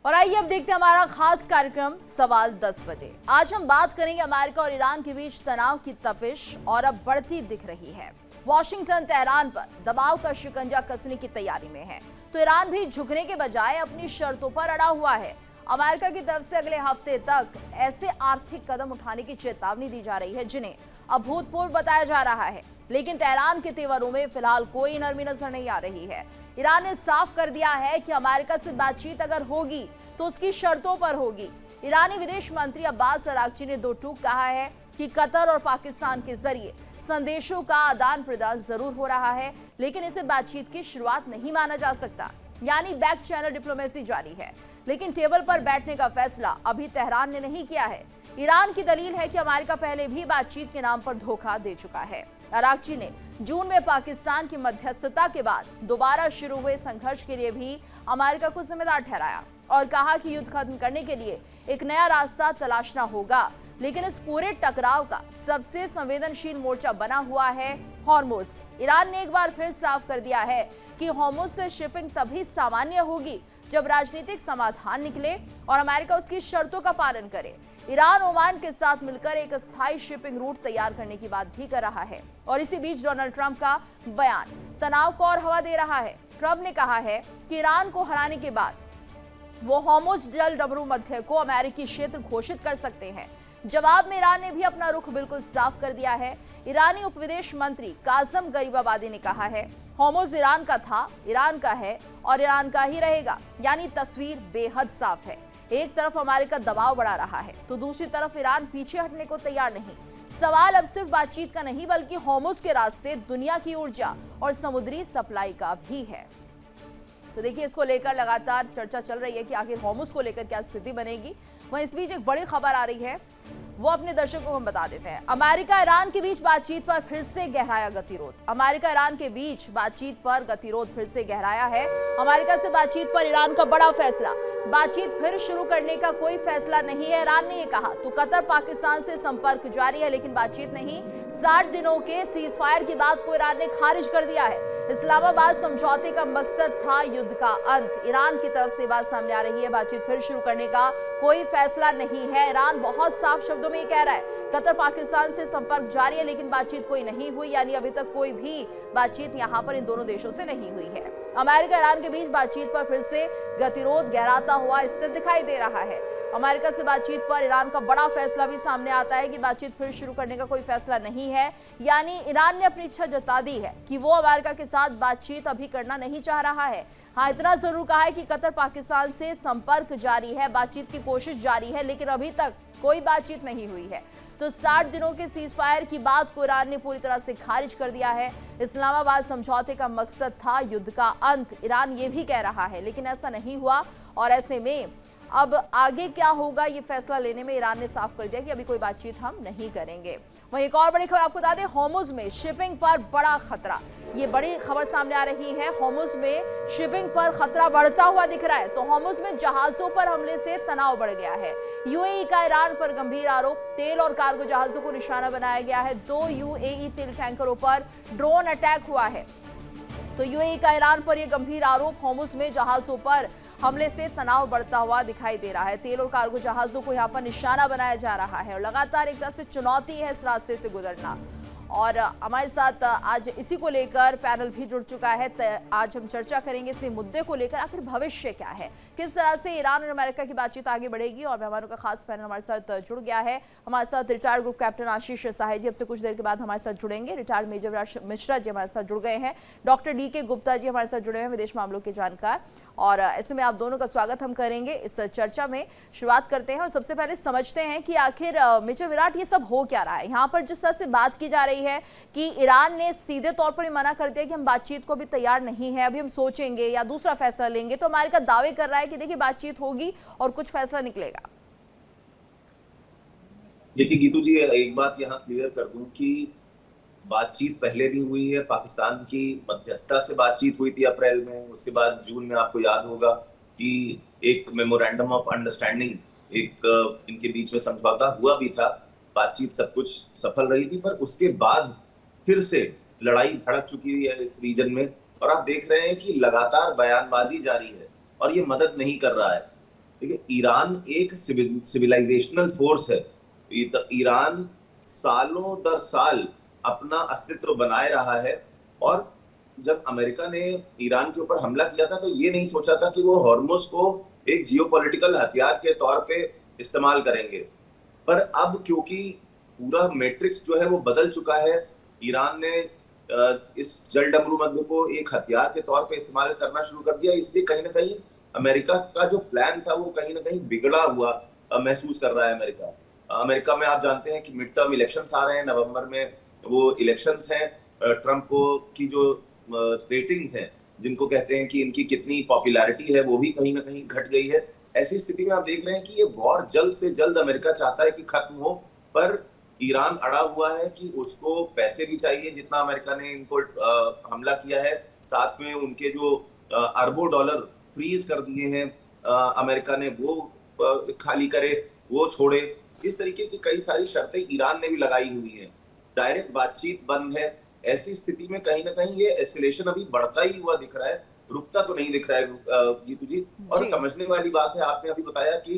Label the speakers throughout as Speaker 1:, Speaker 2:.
Speaker 1: और आइए अब देखते हैं हमारा खास कार्यक्रम सवाल 10 बजे। आज हम बात करेंगे अमेरिका और ईरान के बीच तनाव की तपिश और अब बढ़ती दिख रही है। वॉशिंगटन तेहरान पर दबाव का शिकंजा कसने की तैयारी में है, तो ईरान भी झुकने के बजाय अपनी शर्तों पर अड़ा हुआ है। अमेरिका की तरफ से अगले हफ्ते तक ऐसे आर्थिक कदम उठाने की चेतावनी दी जा रही है जिन्हें अभूतपूर्व बताया जा रहा है, लेकिन तेहरान के तेवरों में फिलहाल कोई नरमी नजर नहीं आ रही है। ईरान ने साफ कर दिया है कि अमेरिका से बातचीत अगर होगी तो उसकी शर्तों पर होगी। ईरानी विदेश मंत्री अब्बास अरागची ने दो टूक कहा है कि कतर और पाकिस्तान के जरिए संदेशों का आदान प्रदान जरूर हो रहा है, लेकिन इसे बातचीत की शुरुआत नहीं माना जा सकता, यानी बैक चैनल डिप्लोमेसी जारी है, लेकिन टेबल पर बैठने का फैसला अभी तेहरान ने नहीं किया है। ईरान की दलील है कि अमेरिका पहले भी बातचीत के नाम पर धोखा दे चुका है। अरागची ने जून में पाकिस्तान की मध्यस्थता के बाद दोबारा शुरू हुए संघर्ष के लिए भी अमेरिका को जिम्मेदार ठहराया और कहा कि युद्ध खत्म करने के लिए एक नया रास्ता तलाशना होगा, लेकिन इस पूरे टकराव का सबसे संवेदनशील मोर्चा बना हुआ है हॉर्मुज। ईरान ने एक बार फिर साफ कर दिया है कि हॉर्मुज से शिपिंग तभी सामान्य होगी जब राजनीतिक समाधान निकले और अमेरिका उसकी शर्तों का पालन करे। ईरान ओमान के साथ मिलकर एक अस्थायी शिपिंग रूट तैयार करने की बात भी कर रहा है और इसी बीच डोनाल्ड ट्रंप का बयान तनाव को और हवा दे रहा है। ट्रंप ने कहा है कि ईरान को हराने के बाद वो हॉर्मुज जल डमरू मध्य को अमेरिकी क्षेत्र घोषित कर सकते हैं। जवाब में ईरान ने भी अपना रुख बिल्कुल साफ कर दिया है। ईरानी उपविदेश मंत्री कासम गरीबाबादी ने कहा है, हॉर्मुज ईरान का था, ईरान का है और ईरान का ही रहेगा, यानी तस्वीर बेहद साफ है। एक तरफ अमेरिका दबाव बढ़ा रहा है तो दूसरी तरफ ईरान पीछे हटने को तैयार नहीं। सवाल अब सिर्फ बातचीत का नहीं बल्कि हॉर्मुज के रास्ते दुनिया की ऊर्जा और समुद्री सप्लाई का भी है। तो देखिए, इसको लेकर लगातार चर्चा चल रही है कि आखिर हॉर्मुज को लेकर क्या स्थिति बनेगी। वहीं इस बीच एक बड़ी खबर आ रही है, वो अपने दर्शकों को हम बता देते हैं। अमेरिका ईरान के बीच बातचीत पर फिर से गहराया गतिरोध। अमेरिका ईरान के बीच बातचीत पर गतिरोध फिर से गहराया है। अमेरिका से बातचीत पर ईरान का बड़ा फैसला, बातचीत फिर शुरू करने का कोई फैसला नहीं है, ईरान ने ये कहा। तो कतर पाकिस्तान से संपर्क जारी है लेकिन बातचीत नहीं। 60 दिनों के सीज फायर की बात को ईरान ने खारिज कर दिया है। इस्लामाबाद समझौते का मकसद था युद्ध का अंत। ईरान की तरफ से बात सामने आ रही है, बातचीत फिर शुरू करने का कोई फैसला नहीं है। ईरान बहुत साफ शब्दों में ये कह रहा है, कतर पाकिस्तान से संपर्क जारी है लेकिन बातचीत कोई नहीं हुई, यानी अभी तक कोई भी बातचीत यहां पर इन दोनों देशों से नहीं हुई है। अमेरिका ईरान के बीच बातचीत पर फिर से गतिरोध गहराता हुआ इससे दिखाई दे रहा है। अमेरिका से बातचीत पर ईरान का बड़ा फैसला भी सामने आता है कि बातचीत फिर शुरू करने का कोई फैसला नहीं है, यानी ईरान ने अपनी इच्छा जता दी है कि वो अमेरिका के साथ बातचीत अभी करना नहीं चाह रहा है। हाँ, इतना जरूर कहा है कि कतर पाकिस्तान से संपर्क जारी है, बातचीत की कोशिश जारी है, लेकिन अभी तक कोई बातचीत नहीं हुई है। तो 60 दिनों के सीज फायर की बात को ईरान ने पूरी तरह से खारिज कर दिया है। इस्लामाबाद समझौते का मकसद था युद्ध का अंत, ईरान ये भी कह रहा है, लेकिन ऐसा नहीं हुआ और ऐसे में अब आगे क्या होगा ये फैसला लेने में ईरान ने साफ कर दिया कि अभी कोई बातचीत हम नहीं करेंगे। वहीं एक और बड़ी खबर आपको बता दें, हॉर्मुज में शिपिंग पर बड़ा खतरा। ये बड़ी खबर सामने आ रही है, हॉर्मुज में शिपिंग पर खतरा बढ़ता हुआ दिख रहा है। तो हॉर्मुज में जहाजों पर हमले से तनाव बढ़ गया है। यूएई का ईरान पर गंभीर आरोप, तेल और कार्गो जहाजों को निशाना बनाया गया है। 2 यूएई तेल टैंकरों पर ड्रोन अटैक हुआ है। तो यूएई का ईरान पर यह गंभीर आरोप, हॉर्मुज में जहाजों पर हमले से तनाव बढ़ता हुआ दिखाई दे रहा है। तेल और कार्गो जहाजों को यहां पर निशाना बनाया जा रहा है और लगातार एक तरह से चुनौती है इस रास्ते से गुजरना। और हमारे साथ आज इसी को लेकर पैनल भी जुड़ चुका है। आज हम चर्चा करेंगे इसी मुद्दे को लेकर, आखिर भविष्य क्या है, किस तरह से ईरान और अमेरिका की बातचीत आगे बढ़ेगी। और मेहमानों का खास पैनल हमारे साथ जुड़ गया है। हमारे साथ रिटायर्ड ग्रुप कैप्टन आशीष साहे जी अब से कुछ देर के बाद हमारे साथ जुड़ेंगे। रिटायर्ड मेजर विराट मिश्रा जी हमारे साथ जुड़ गए हैं। डॉक्टर डी के गुप्ता जी हमारे साथ जुड़े हैं, विदेश मामलों के जानकार। और ऐसे में आप दोनों का स्वागत हम करेंगे इस चर्चा में। शुरुआत करते हैं और सबसे पहले समझते हैं कि आखिर मेजर विराट ये सब हो क्या रहा है। यहाँ पर जिस तरह से बात की जा रही है कि ईरान ने सीधे तौर पर मना कर दिया कि हम बातचीत को भी तैयार नहीं है, अभी हम सोचेंगे या दूसरा फैसला लेंगे, तो अमेरिका दावे कर रहा है कि देखिए बातचीत होगी और कुछ फैसला निकलेगा।
Speaker 2: देखिए गीतू जी, एक बात यहाँ क्लियर कर दूं कि बातचीत पहले भी हुई है। पाकिस्तान की मध्यस्थता से बातचीत हुई थी अप्रैल में, उसके बाद जून में आपको याद होगा कि एक मेमोरेंडम ऑफ अंडरस्टैंडिंग, एक इनके बीच में समझौता हुआ भी था। बातचीत सब कुछ सफल रही थी, पर उसके बाद फिर से लड़ाई भड़क चुकी है इस रीजन में और आप देख रहे हैं कि लगातार बयानबाजी जारी है और ये मदद नहीं कर रहा है। देखिए, ईरान एक सिविलाइजेशनल फोर्स है। ईरान सालों दर साल अपना अस्तित्व बनाए रहा है। और जब अमेरिका ने ईरान के ऊपर हमला किया था तो ये नहीं सोचा था कि वो हॉर्मुज को एक जियोपॉलिटिकल हथियार के तौर पे इस्तेमाल करेंगे। पर अब क्योंकि पूरा मैट्रिक्स जो है वो बदल चुका है, ईरान ने इस जल डमरूमंद को एक हथियार के तौर पे इस्तेमाल करना शुरू कर दिया। इसलिए कहीं ना कहीं अमेरिका का जो प्लान था वो कहीं ना कहीं बिगड़ा हुआ महसूस कर रहा है अमेरिका। अमेरिका में आप जानते हैं कि मिड टर्म इलेक्शंस आ रहे हैं नवंबर में, वो इलेक्शंस हैं। ट्रंप को की जो रेटिंग्स हैं, जिनको कहते हैं कि इनकी कितनी पॉपुलैरिटी है, वो भी कहीं ना कहीं घट गई है। ऐसी स्थिति में आप देख रहे हैं कि ये वॉर जल्द से जल्द अमेरिका चाहता है कि खत्म हो, पर ईरान अड़ा हुआ है कि उसको पैसे भी चाहिए जितना अमेरिका ने इनको हमला किया है। साथ में उनके जो अरबों डॉलर फ्रीज कर दिए हैं अमेरिका ने, वो खाली करे, वो छोड़े। इस तरीके की कई सारी शर्तें ईरान ने भी लगाई हुई हैं। डायरेक्ट बातचीत बंद है। ऐसी स्थिति में कहीं ना कहीं ये एस्केलेशन अभी बढ़ता ही हुआ दिख रहा है, रुकता तो नहीं दिख रहा है गीतू जी। और समझने वाली बात है, आपने अभी बताया कि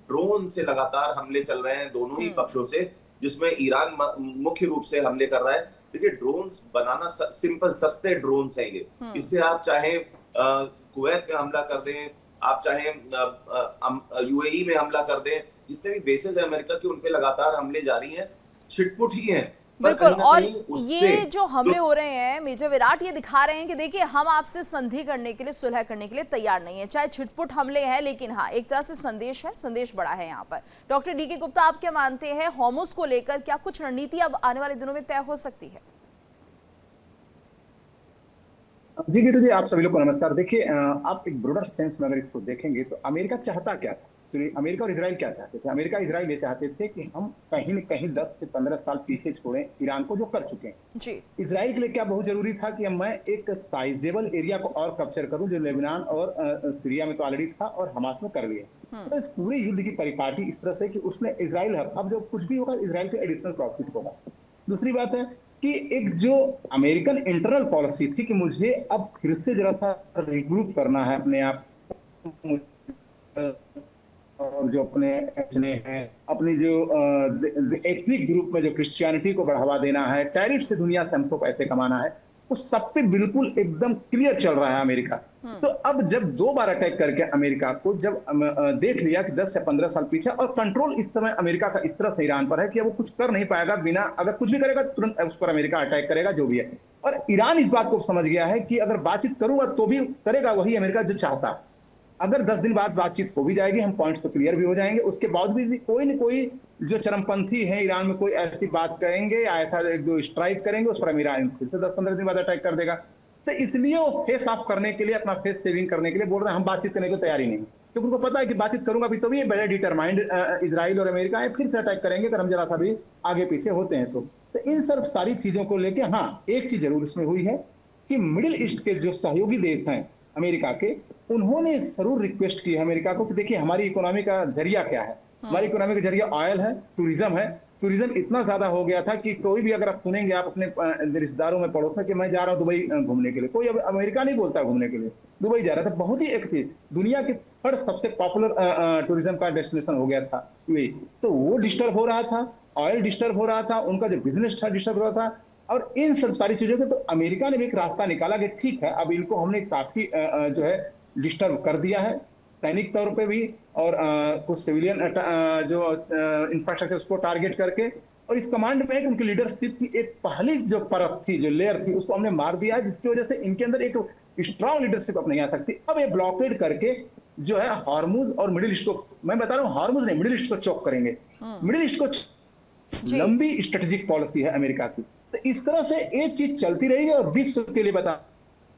Speaker 2: ड्रोन से लगातार हमले चल रहे हैं दोनों ही पक्षों से, जिसमें ईरान मुख्य रूप से हमले कर रहा है। देखिए, ड्रोन्स बनाना सिंपल सस्ते ड्रोन्स हैं ये। इससे आप चाहे कुवैत में हमला कर दें, आप चाहे यूएई में हमला कर दें, जितने भी बेसेस है अमेरिका के, उनपे लगातार हमले जारी हैं, छिटपुट ही हैं।
Speaker 1: बिल्कुल। और ये जो हमले हो रहे हैं, मेजर विराट ये दिखा रहे हैं कि देखिए, हम आपसे संधि करने के लिए, सुलह करने के लिए तैयार नहीं है, चाहे छिटपुट हमले हैं, लेकिन हाँ, एक तरह से संदेश है, संदेश बड़ा है यहाँ पर। डॉक्टर डीके गुप्ता, आप क्या मानते हैं, हॉर्मुज को लेकर क्या कुछ रणनीति अब आने वाले दिनों में तय हो सकती है?
Speaker 3: जी गीता जी, आप सभी लोग को नमस्कार। देखिए, आप एक ब्रॉडर सेंस में अगर इसको देखेंगे तो अमेरिका चाहता क्या था? तो अमेरिका और इजराइल क्या चाहते थे? अमेरिका इसराइल ये चाहते थे कि हम कहीं न कहीं 10 से 15 साल पीछे छोड़ें ईरान को, जो कर चुके हैं
Speaker 1: जी।
Speaker 3: इसराइल के लिए क्या बहुत जरूरी था कि मैं एक साइजेबल एरिया को और कैप्चर करूं, जो लेबनान और सीरिया में तो ऑलरेडी था और हमास में कर लिया। तो इस पूरे युद्ध की परिपाटी इस तरह से कि उसने इजराइल, अब जो कुछ भी होगा इजराइल के एडिशनल प्रॉफिट होगा। दूसरी बात है कि एक जो अमेरिकन इंटरनल पॉलिसी थी कि मुझे अब फिर से जरा सा रिग्रुप करना है अपने आप, और जो अपने अपनी जो एथनिक ग्रुप में जो क्रिश्चियनिटी को बढ़ावा देना है, टैरिफ से दुनिया से हमको पैसे कमाना है, उस सब पे बिल्कुल एकदम क्लियर चल रहा है अमेरिका। तो अब जब 2 बार अटैक करके अमेरिका को जब देख लिया कि 10 से 15 साल पीछे, और कंट्रोल इस समय अमेरिका का इस तरह से ईरान पर है कि वो कुछ कर नहीं पाएगा बिना, अगर कुछ भी करेगा तुरंत उस पर अमेरिका अटैक करेगा, जो भी है। और ईरान इस बात को समझ गया है कि अगर बातचीत करूंगा तो भी करेगा वही अमेरिका जो चाहता है। अगर 10 दिन बाद बातचीत हो भी जाएगी, हम पॉइंट्स तो क्लियर भी हो जाएंगे, उसके बाद भी कोई न कोई जो चरमपंथी है ईरान में कोई ऐसी बात करेंगे, आया था 1-2 स्ट्राइक करेंगे, उस पर ईरान फिर से 10-15 दिन बाद अटैक कर देगा। तो इसलिए वो फेस ऑफ करने के लिए, अपना फेस सेविंग करने के लिए बोल रहे हैं हम बातचीत करने की तैयारी नहीं, क्योंकि उनको पता है कि बातचीत करूंगा भी तो भी बड़े डिटरमाइंड इजराइल और अमेरिका है, फिर से अटैक करेंगे अगर हम जरा सा भी आगे पीछे होते हैं तो इन सब सारी चीजों को लेकर हाँ, एक चीज जरूर इसमें हुई है कि मिडिल ईस्ट के जो सहयोगी देश हैं अमेरिका के, उन्होंने जरूर रिक्वेस्ट की है अमेरिका को कि देखिए, हमारी इकोनॉमी का जरिया क्या है? हमारी इकोनॉमी का जरिया ऑयल है, टूरिज्म है। टूरिज्म इतना ज्यादा हो गया था कि कोई भी, अगर आप सुनेंगे आप अपने रिश्तेदारों में, पड़ोस में कि मैं जा रहा हूं दुबई घूमने के लिए, कोई अब अमेरिका नहीं बोलता घूमने के लिए, दुबई जा रहा था। बहुत ही एक चीज, दुनिया के थर्ड सबसे पॉपुलर टूरिज्म का डेस्टिनेशन हो गया था यूएई। तो वो डिस्टर्ब हो रहा था, ऑयल डिस्टर्ब हो रहा था, उनका जो बिजनेस था डिस्टर्ब हो रहा था। और इन सब सारी चीजों के तो अमेरिका ने भी एक रास्ता निकाला कि ठीक है, अब इनको हमने काफी जो है डिस्टर्ब कर दिया है सैनिक तौर पे भी, और कुछ सिविलियन जो इंफ्रास्ट्रक्चर उसको टारगेट करके, और इस कमांड में कि उनकी लीडरशिप की एक पहली जो परत थी, जो लेयर थी, उसको हमने मार दिया है, जिसकी वजह से इनके अंदर एक स्ट्रांग लीडरशिप अब नहीं आ सकती। अब ये ब्लॉकेड करके जो है हॉर्मुज और मिडिल ईस्ट को, मैं बता रहा हूँ हॉर्मुज नहीं, मिडिल ईस्ट को चौक करेंगे। मिडिल ईस्ट को लंबी स्ट्रेटेजिक पॉलिसी है अमेरिका की। तो इस तरह से एक चीज चलती रही है, और विश्व के लिए बता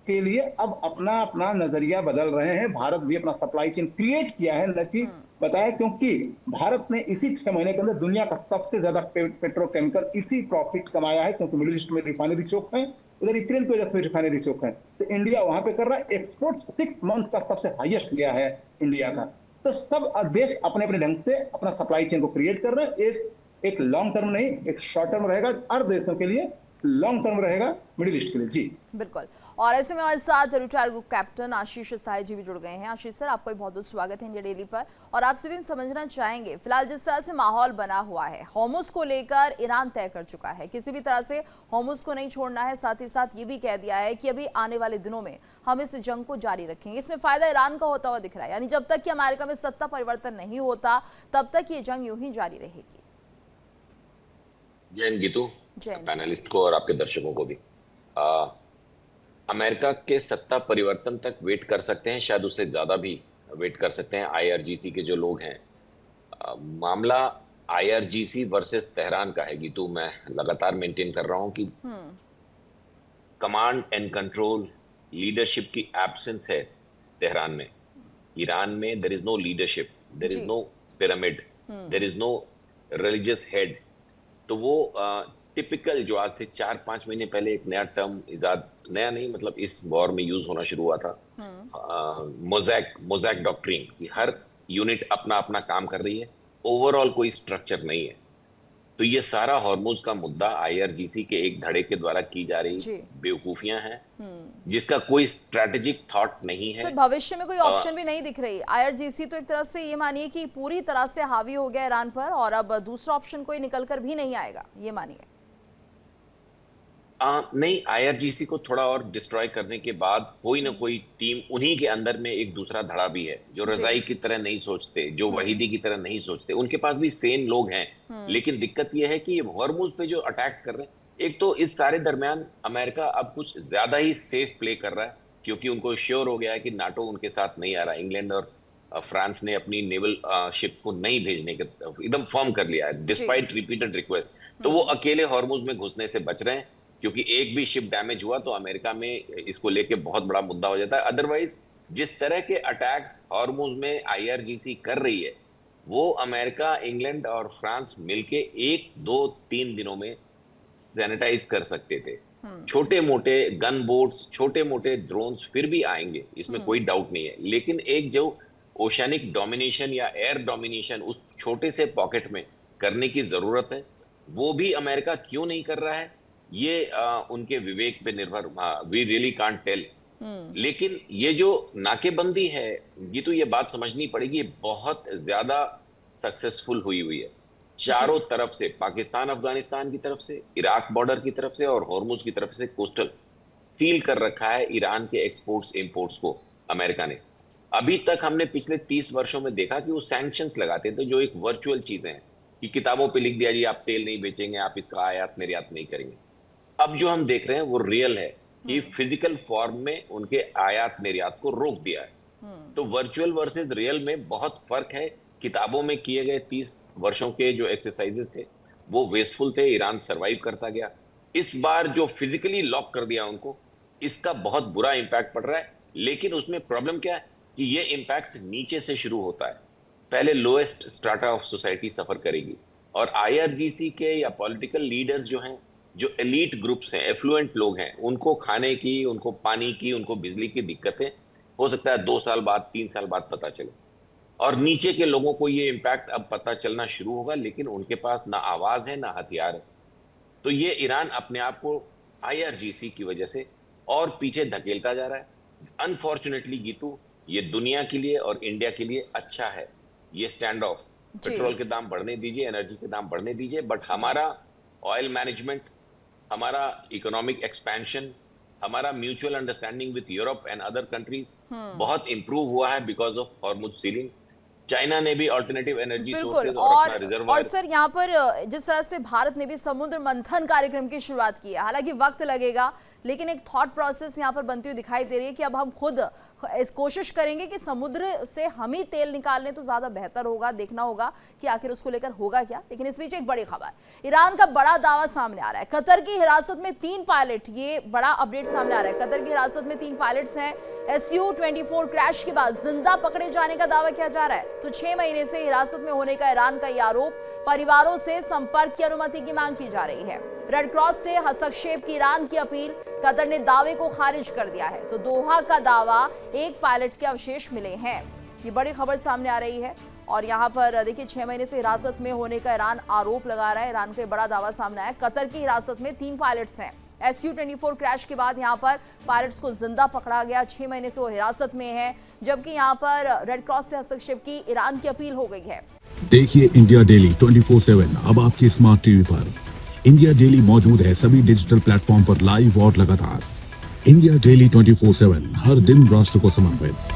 Speaker 3: के लिए अब अपना अपना नजरिया बदल रहे हैं। भारत भी अपना सप्लाई चेन क्रिएट किया है, न कि बताया, क्योंकि भारत ने इसी 6 महीने के अंदर दुनिया का सबसे ज्यादा पेट्रोकेमिकल इसी प्रॉफिट कमाया है, क्योंकि मिडिल ईस्ट में रिफाइनरी चौक है, उधर यूक्रेन की वजह से रिफाइनरी चौक है, तो इंडिया वहां पे कर रहा है। एक्सपोर्ट 6 मंथ का सबसे हाईएस्ट गया है इंडिया का। तो सब देश अपने अपने ढंग से अपना सप्लाई चेन को क्रिएट कर रहे हैं। एक लॉन्ग टर्म नहीं, एक शॉर्ट टर्म रहेगा हर देशों के लिए, लॉन्ग टर्म रहेगा मिडिल ईस्ट के लिए। जी
Speaker 1: बिल्कुल। और ऐसे में हमारे साथ रिटायर्ड ग्रुप कैप्टन आशीष साय जी भी जुड़ गए हैं। आशीष सर, आपका बहुत बहुत स्वागत है इंडिया डेली पर। और आपसे भी समझना चाहेंगे, फिलहाल जिस तरह से माहौल बना हुआ है, होर्मुज को लेकर ईरान तय कर चुका है किसी भी तरह से होर्मुज को नहीं छोड़ना है, साथ ही साथ ये भी कह दिया है कि अभी आने वाले दिनों में हम इस जंग को जारी रखेंगे। इसमें फायदा ईरान का होता हुआ दिख रहा है, यानी जब तक कि अमेरिका में सत्ता परिवर्तन नहीं होता तब तक ये जंग यूं ही जारी रहेगी।
Speaker 4: जय गीतू, पैनलिस्ट को और आपके दर्शकों को भी। अमेरिका के सत्ता परिवर्तन तक वेट कर सकते हैं, शायद उससे ज्यादा भी वेट कर सकते हैं आईआरजीसी के जो लोग हैं। मामला आईआरजीसी वर्सेस तेहरान का है गीतू। मैं लगातार मेंटेन कर रहा हूं कि कमांड एंड कंट्रोल लीडरशिप की एब्सेंस है तेहरान में। ईरान में there is no leadership, there is no pyramid, there is no religious head. तो वो टिपिकल जो आज से 4-5 महीने पहले एक नया टर्म इजाद, नया नहीं मतलब इस वॉर में यूज होना शुरू हुआ था, मोज़ैक डॉक्ट्रिन, कि हर यूनिट अपना अपना काम कर रही है, ओवरऑल कोई स्ट्रक्चर नहीं है। तो ये सारा हॉर्मुज का मुद्दा आईआरजीसी के एक धड़े के द्वारा की जा रही बेवकूफियां हैं, जिसका कोई स्ट्रेटेजिक थॉट नहीं है।
Speaker 1: सर, भविष्य में कोई ऑप्शन भी नहीं दिख रही। आईआरजीसी तो एक तरह से ये मानिए कि पूरी तरह से हावी हो गया ईरान पर, और अब दूसरा ऑप्शन कोई निकल कर भी नहीं आएगा, ये मानिए।
Speaker 4: नहीं, आईआरजीसी को थोड़ा और डिस्ट्रॉय करने के बाद कोई ना कोई टीम, उन्हीं के अंदर में एक दूसरा धड़ा भी है जो रजाई की तरह नहीं सोचते, जो वहीदी की तरह नहीं सोचते। उनके पास भी सेन लोग हैं, लेकिन दिक्कत यह है कि ये हॉर्मुज पे जो अटैक्स कर रहे हैं, एक तो इस सारे दरमियान अमेरिका अब कुछ ज्यादा ही सेफ प्ले कर रहा है, क्योंकि उनको श्योर हो गया है कि नाटो उनके साथ नहीं आ रहा। इंग्लैंड और फ्रांस ने अपनी नेवल शिप्स को नहीं भेजने के एकदम फर्म कर लिया है, डिस्पाइट रिपीटेड रिक्वेस्ट। तो वो अकेले हॉर्मुज में घुसने से बच रहे हैं, क्योंकि एक भी शिप डैमेज हुआ तो अमेरिका में इसको लेके बहुत बड़ा मुद्दा हो जाता है। अदरवाइज जिस तरह के अटैक्स हॉर्मुज में आईआरजीसी कर रही है, वो अमेरिका, इंग्लैंड और फ्रांस मिलके 1-2-3 दिनों में सैनिटाइज कर सकते थे। छोटे मोटे गन बोट्स, छोटे मोटे ड्रोन्स फिर भी आएंगे, इसमें कोई डाउट नहीं है, लेकिन एक जो ओशनिक डोमिनेशन या एयर डोमिनेशन उस छोटे से पॉकेट में करने की जरूरत है, वो भी अमेरिका क्यों नहीं कर रहा है, ये उनके विवेक पे निर्भर, वी रियली कांट टेल। लेकिन ये जो नाकेबंदी है, ये तो ये बात समझनी पड़ेगी, बहुत ज्यादा सक्सेसफुल हुई है चारों तरफ से, पाकिस्तान अफगानिस्तान की तरफ से, इराक बॉर्डर की तरफ से और हॉर्मुज की तरफ से कोस्टल सील कर रखा है ईरान के एक्सपोर्ट्स इंपोर्ट्स को अमेरिका ने। अभी तक हमने पिछले 30 वर्षों में देखा कि वो सैंक्शंस लगाते थे जो एक वर्चुअल चीजें हैं, कि किताबों पे लिख दिया जी आप तेल नहीं बेचेंगे, आप इसका आयात निर्यात नहीं करेंगे। अब जो हम देख रहे हैं वो रियल है कि फिजिकल फॉर्म में उनके आयात निर्यात को रोक दिया है। तो वर्चुअल वर्सेस रियल में बहुत फर्क है। किताबों में किए गए 30 वर्षों के जो एक्सरसाइजेस थे वो वेस्टफुल थे, ईरान सरवाइव करता गया। इस बार जो फिजिकली लॉक कर दिया उनको, इसका बहुत बुरा इंपैक्ट पड़ रहा है। लेकिन उसमें प्रॉब्लम क्या है कि ये इंपैक्ट नीचे से शुरू होता है, पहले लोएस्ट स्ट्राटा ऑफ सोसाइटी सफर करेगी, और आईआरजीसी के या पॉलिटिकल लीडर्स जो हैं, जो एलीट ग्रुप्स हैं, एफ्लुएंट लोग हैं, उनको खाने की, उनको पानी की, उनको बिजली की दिक्कतें हो सकता है 2 साल बाद, 3 साल बाद पता चले, और नीचे के लोगों को ये इम्पैक्ट अब पता चलना शुरू होगा, लेकिन उनके पास ना आवाज है ना हथियार है। तो ये ईरान अपने आप को आईआरजीसी की वजह से और पीछे धकेलता जा रहा है। अनफॉर्चुनेटली गीतू, ये दुनिया के लिए और इंडिया के लिए अच्छा है ये स्टैंड ऑफ। पेट्रोल के दाम बढ़ने दीजिए, एनर्जी के दाम बढ़ने दीजिए, बट हमारा ऑयल मैनेजमेंट, हमारा इकोनॉमिक एक्सपेंशन, हमारा mutual understanding with Europe and other countries बहुत इंप्रूव हुआ है because of Hormuz ceiling. China ने भी अल्टरनेटिव एनर्जी सोर्सेज और अपना रिजर्वायर।
Speaker 1: और सर, यहाँ पर जिस तरह से भारत ने भी समुद्र मंथन कार्यक्रम की शुरुआत की है, हालांकि वक्त लगेगा, लेकिन एक थॉट प्रोसेस यहाँ पर बनती हुई दिखाई दे रही है कि अब हम खुद इस कोशिश करेंगे कि समुद्र से हम ही तेल निकालने तो ज्यादा बेहतर होगा। देखना होगा कि आखिर उसको लेकर होगा क्या। लेकिन इस बीच एक बड़ी खबर, ईरान का बड़ा दावा सामने आ रहा है। कतर की हिरासत में 3 पायलट, ये बड़ा अपडेट सामने आ रहा है। कतर की हिरासत में 3 पायलट्स हैं। SU-24 क्रैश के बाद जिंदा पकड़े जाने का दावा किया जा रहा है। तो 6 महीने से हिरासत में होने का ईरान का यह आरोप, परिवारों से संपर्क की अनुमति की मांग की जा रही है। रेड क्रॉस से हस्तक्षेप की ईरान की अपील, कतर ने दावे को खारिज कर दिया है। तो दोहा का दावा, 1 पायलट के अवशेष मिले हैं। ये बड़ी खबर सामने आ रही है। और यहाँ पर देखिए 6 महीने से हिरासत में होने का ईरान आरोप लगा रहा है। ईरान का बड़ा दावा सामने आया। कतर की हिरासत में 3 पायलट्स हैं। Su-24 क्रैश के बाद यहाँ पर पायलट्स को जिंदा पकड़ा गया। 6 महीने से वो हिरासत में है, जबकि यहाँ पर रेड क्रॉस से हस्तक्षेप की ईरान की अपील हो गई है।
Speaker 5: देखिए इंडिया डेली 24/7 अब आपकी स्मार्ट टीवी पर। इंडिया डेली मौजूद है सभी डिजिटल प्लेटफॉर्म पर लाइव और लगातार। इंडिया डेली 24/7 हर दिन राष्ट्र को समर्पित।